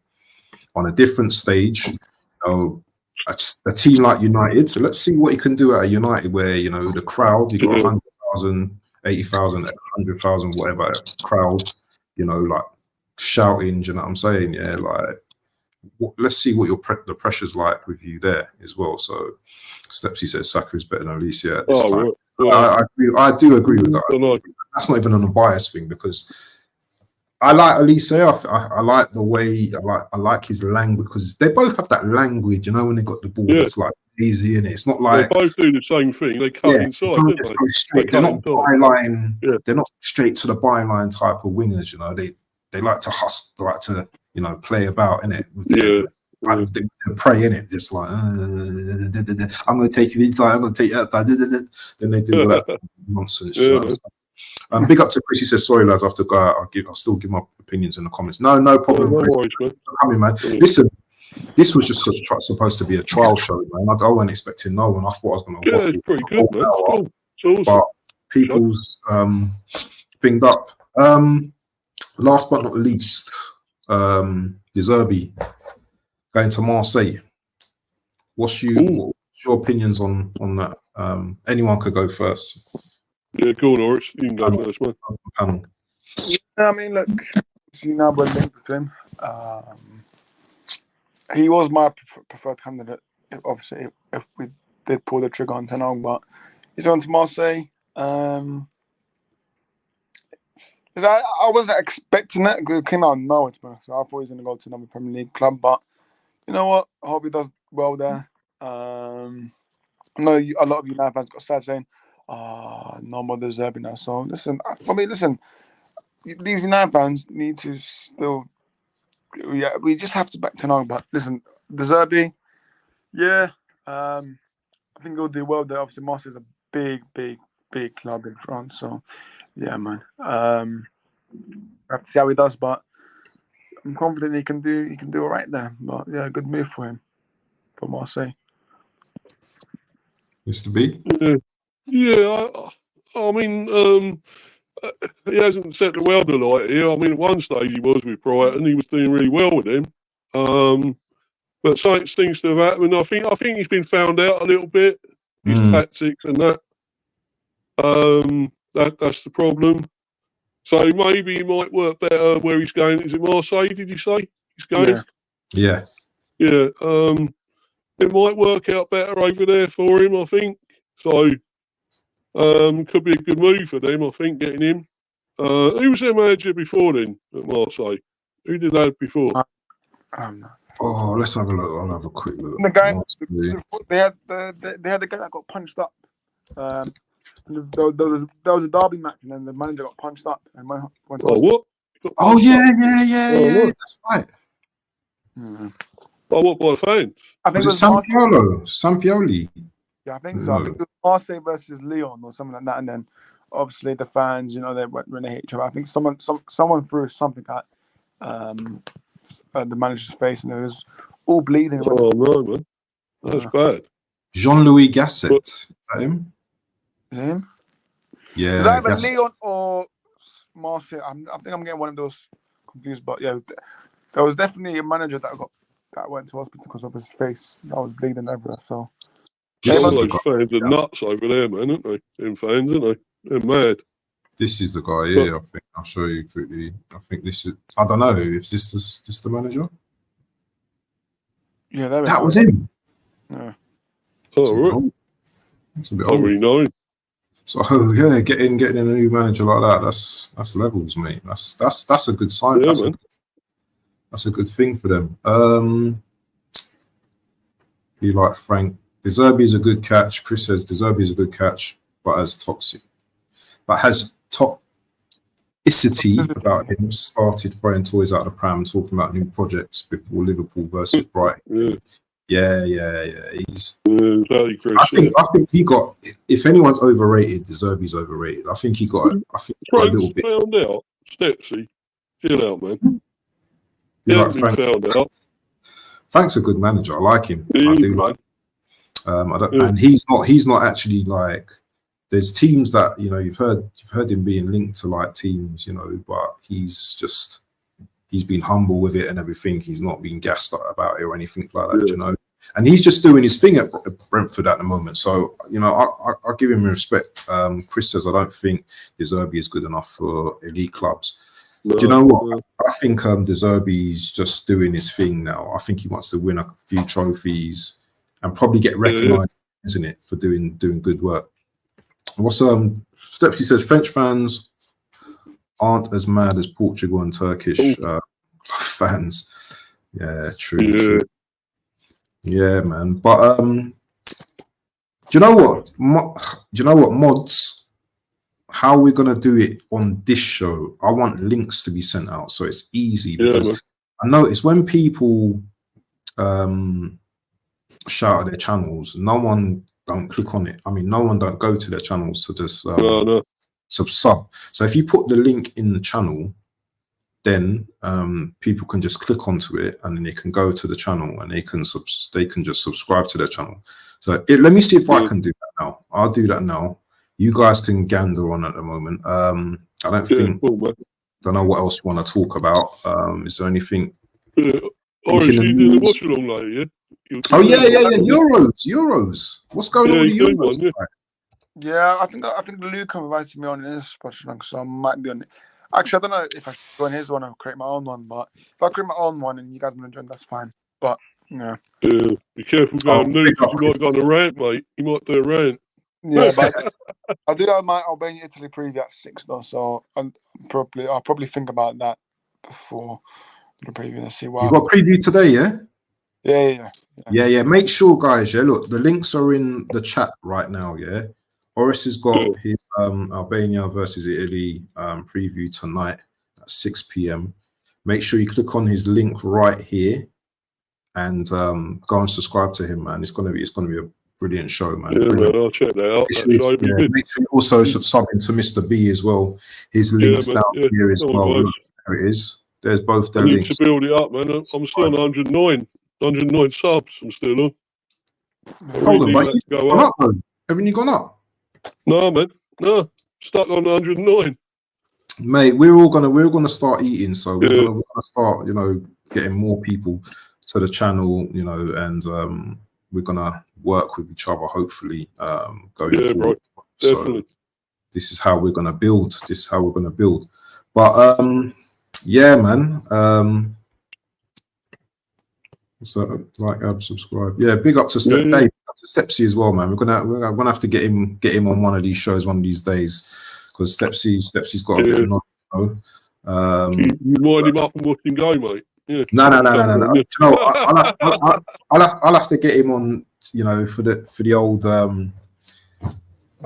stage. You know, a team like United. So let's see what he can do at a United, where, you know, the crowd, you got 100,000, 80,000, 100,000, whatever crowd. You know, like shouting. Do you know what I'm saying? Yeah, like. Let's see what the pressure's like with you there as well. So, Stepsy says Saka is better than Olise at this time. Right. I do agree with that. That's not even an unbiased thing, because I like Olise. I like the way I like his language, because they both have that language. You know, when they got the ball, it's like easy, and it's not like they both do the same thing. They cut inside. They go straight. They're not byline. They're not straight to the byline type of wingers. You know, they like to hustle. They like to, you know, play about in it. They pray in it, just like I'm going to take you inside. I'm going to take you outside. Then they do all that nonsense. You know? Big up to Chris. He says, "Sorry, lads, I have to go out. I'll still give my opinions in the comments." No problem. No worries, man. Coming, man. Listen, this was just supposed to be a trial show, man. I wasn't expecting no one. I thought I was going to. Yeah, it's pretty good, man. Cool. It's awesome. But people's binged up. Last but not least, Zerbi going to Marseille. What's your opinions on that? Anyone could go first. Yeah, go on, Horace. You can go first, man. Panel. Yeah, I mean, look, you know, we're linked with him. He was my preferred candidate, obviously, if we did pull the trigger on Tenong, but he's on to Marseille. I wasn't expecting it, because it came out of nowhere, to be honest. So I thought he was going to go to another Premier League club, but you know what? I hope he does well there. I know a lot of United fans got sad saying, no more Zerbi now. So listen, these United fans need to still, we just have to back Tenong. But listen, Zerbi, I think he'll do well there. Obviously, Marseille is a big club in France, so. Yeah, man. I have to see how he does, but I'm confident he can do all right there. But yeah, good move for him, for Marseille. Mr. B? I mean, he hasn't set the world alight here. I mean, at one stage he was with Brighton, he was doing really well with him. But something seems to have happened. I think he's been found out a little bit, his tactics and that. That's the problem. So maybe he might work better where he's going. Is it Marseille, did you say he's going? Yeah. It might work out better over there for him, I think. So could be a good move for them, I think, getting him. Who was their manager before then at Marseille? Who did that before? Let's have a look. I'll have a quick look. The guy, they had the guy that got punched up. There was a derby match, and then the manager got punched up and went. What? Yeah. That's right. Oh, what, by the fans? I think Was it it was Sampioli? Yeah, I think so. I think it was Marseille versus Lyon or something like that, and then obviously the fans, they went when they hate each other. I think someone threw something at the manager's face, and it was all bleeding. Oh no, man, that's bad. Jean-Louis Gasset, is that him? Is it him? Yeah, Is that either Gasset. Lyon or Marseille? I think I'm getting one of those confused, but yeah, there was definitely a manager that went to hospital because of his face that was bleeding everywhere. So. All those fans are nuts over there, man, aren't they? Them fans, aren't they? They're mad. This is the guy, yeah. I think I'll show you quickly. I think this is. I don't know. Is this the manager? Yeah, that was him. Yeah. Oh, right. It's a bit old. I really know him. So yeah, getting a new manager like that. That's levels, mate. That's a good sign. Yeah, that's a good thing for them. Be like Frank. Zerbi is a good catch. Chris says Zerbi is a good catch, but has toxicity about him. Started throwing toys out of the pram and talking about new projects before Liverpool versus Brighton. Yeah. He's. Chris, I think he got. If anyone's overrated, Zerbi's overrated. I think he got. I think he got a little bit. Found out. Stepsy, chill out, man. Like Frank's a good manager. I like him. I do like. And he's not actually like. There's teams that you've heard him being linked to like teams, but he's been humble with it and everything. He's not been gassed about it or anything like that, And he's just doing his thing at Brentford at the moment. So I give him respect. Chris says I don't think Zerbi is good enough for elite clubs. Do you know what? I think Zerbi's just doing his thing now. I think he wants to win a few trophies and probably get recognised, isn't it, for doing good work. What's Stepsy says French fans aren't as mad as Portugal and Turkish fans. Yeah, true. Yeah, man. But do you know what? Mods? How are we gonna do it on this show? I want links to be sent out so it's easy because I notice when people shout at their channels, no one don't click on it. I mean, no one don't go to their channels to just sub. So if you put the link in the channel, then people can just click onto it and then they can go to the channel and they can just subscribe to their channel. So let me see if I can do that now. I'll do that now. You guys can gander on at the moment. I don't think. Don't know what else you want to talk about. Is there anything? Watch along later, yeah. Oh yeah. Euros. What's going on with the Euros? Yeah, I think Luca invited me on his podcast, so I might be on it. Actually, I don't know if I should join his one or create my own one, but if I create my own one and you guys want to join, that's fine. But yeah. Be careful going new because you might go on a rant, mate. You might do a rant. Yeah, but I'll do that my Albania Italy preview at 6 though, so I'll probably think about that before the preview and see what. You got a preview today, yeah? Yeah. Make sure, guys. Yeah, look, the links are in the chat right now. Yeah, Horace has got his Albania versus Italy preview tonight at 6 p.m. Make sure you click on his link right here and go and subscribe to him, man. It's gonna be a brilliant show, man. Yeah, man, I'll check that out. Make sure you also subbing to Mr. B as well. His links down here as well. Look, there it is. There's both their links. To build it up, man. I'm still on 109 subs. I'm still on. Hold on, mate. Haven't you gone up? No, man. No, stuck on 109. Mate, we're gonna start eating, so we're gonna start, getting more people to the channel, and we're gonna work with each other. Hopefully, going forward. Bro. Definitely. So this is how we're gonna build. But yeah, man. So like, subscribe. Yeah, big up to Dave, up to Stepsy as well, man. We're gonna have to get him on one of these shows one of these days because Stepsy's got a bit of knowledge. You wind him up and watch him go, mate. Yeah. No. You know, I'll have to get him on. For the old. I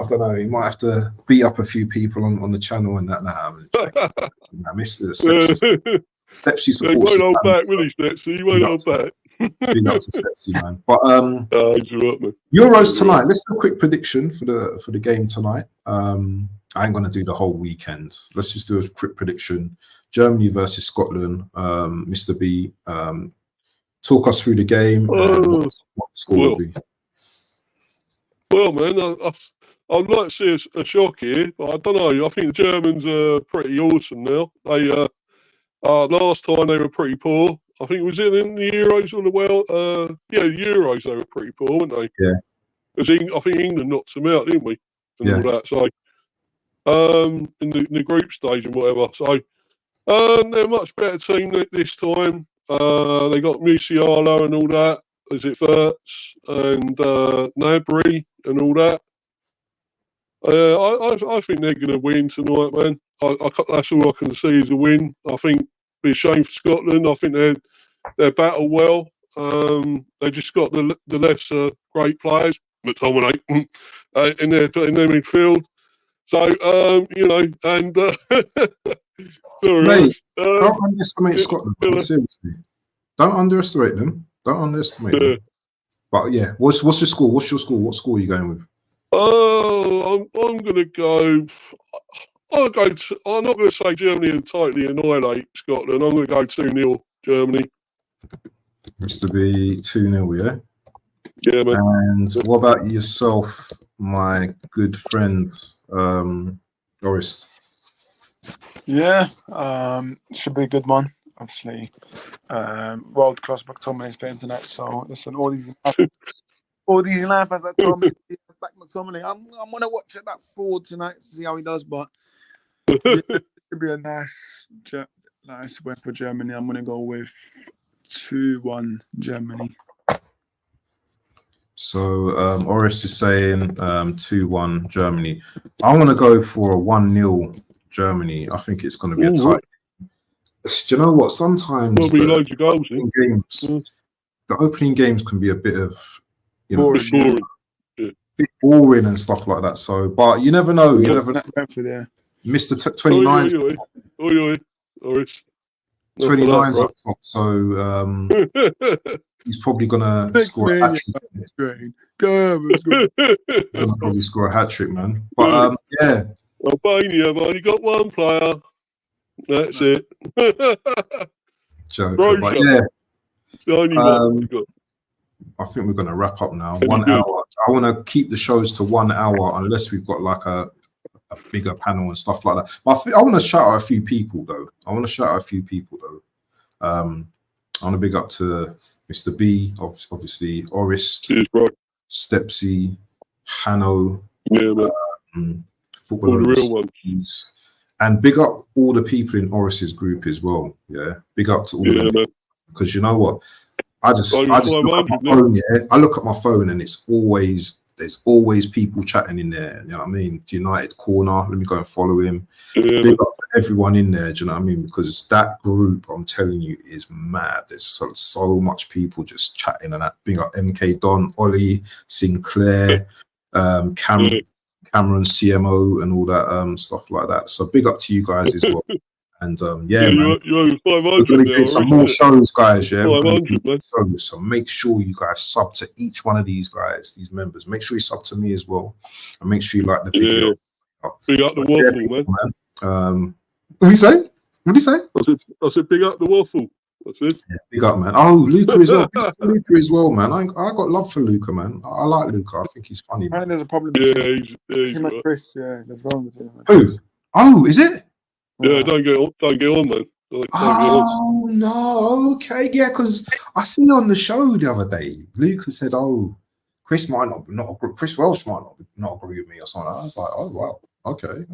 don't know. He might have to beat up a few people on the channel and that. Mr. Stepsy. Stepsy supports. He won't hold back, will he, Stepsy? He won't hold back. Big up to Sepsi, man. But man. Euros tonight. Let's do a quick prediction for the game tonight. I ain't gonna do the whole weekend. Let's just do a quick prediction. Germany versus Scotland. Mr. B, talk us through the game and what the score will be. Well, man, I'd like to see a shock here, but I don't know. I think the Germans are pretty awesome now. They last time they were pretty poor. I think was it in the Euros or the World? Yeah, the Euros they were pretty poor, weren't they? Yeah. Because I think England knocked them out, didn't we? And Yeah. all that. So, in the group stage and whatever. So, they're a much better team this time. They got Musiala and all that. Is it Verts and Gnabry and all that? I think they're going to win tonight, man. That's all I can see is a win. I think it'd be a shame for Scotland. I think they're battle well. They just got the lesser great players, McTominay, in their midfield. So you know, and sorry, Mate, don't underestimate Scotland. Seriously, don't underestimate them. Don't underestimate them. But yeah, what's your score? What's your score? What score are you going with? I'm gonna go. I'm not gonna say Germany and totally annihilate Scotland. I'm gonna go 2-0 Germany. Mr. B, 2-0, yeah? Yeah, man. And what about yourself, my good friend, Orist? Yeah, should be a good one. Obviously, world class McTominay is playing tonight. So listen, all these lampers that told me back McTominay, I'm gonna watch it that forward tonight to see how he does. But yeah, it should be a nice win for Germany. I'm gonna go with 2-1 Germany. So Orist is saying 2-1 Germany. I'm gonna go for a 1-0 Germany. I think it's gonna be a tight. Do you know what? Sometimes the loads of goals, the opening games can be a bit of, you know, boring. Bit boring and stuff like that. So, but you never know. You never know. Mr. 29. Orist. 29's up top, so he's probably gonna score a hat trick. Gonna probably score a hat trick, man. But yeah. Albania have only got one player. That's it. Joke, but yeah. I think we're gonna wrap up now. 1 hour. I want to keep the shows to 1 hour unless we've got like a bigger panel and stuff like that. But I want to shout out a few people though. I want to big up to Mr. B, obviously Orist, Stepsy, Hanno, footballer, real ones. And big up all the people in Orist's group as well. Yeah, big up to all of them, because you know what, I just look at my phone. Yeah, I look at my phone and there's always people chatting in there. You know what I mean? United Corner, let me go and follow him. Big up to everyone in there. Do you know what I mean? Because that group, I'm telling you, is mad. There's so much people just chatting and that. Big up MK Don, Ollie, Sinclair, Cameron, CMO, and all that stuff like that. So big up to you guys as well. And yeah, man, we're gonna get some more shows, guys. Yeah, we're gonna do shows. So make sure you guys sub to each one of these guys, these members. Make sure you sub to me as well, and make sure you like the video. Big up the waffle, man. What do you say? What do you say? I said big up the waffle. That's it. Yeah, big up, man. Oh, Luca as well. Luca as well, man. I got love for Luca, man. I like Luca. I think he's funny. I think there's a problem. He's him and Chris. Yeah, there's wrong with him. Who? Oh, is it? Yeah, don't get on, man. Oh no, okay, yeah, because I see on the show the other day, Luca said, "Oh, Chris might not agree. Chris Welsh might not agree with me or something." I was like, "Oh wow, okay."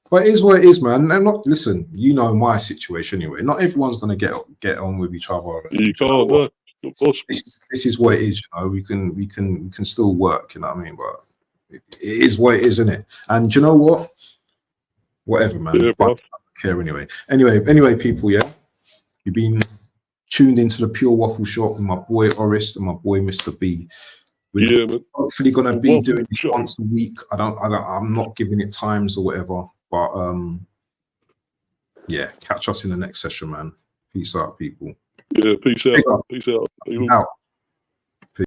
But it is what it is, man. And listen, you know my situation anyway. Not everyone's gonna get on with each other. You can't. No, not possible. This is what it is. You know, we can still work. You know what I mean? But it is what it is, isn't it? And do you know what? Whatever, man. Yeah, I don't care anyway. Anyway, people, yeah. You've been tuned into the Pure Waffle Shop with my boy Orist and my boy Mr. B. We're hopefully gonna be doing this once a week. I'm not giving it times or whatever. But yeah, catch us in the next session, man. Peace out, people. Yeah, peace out. Peace out. Out.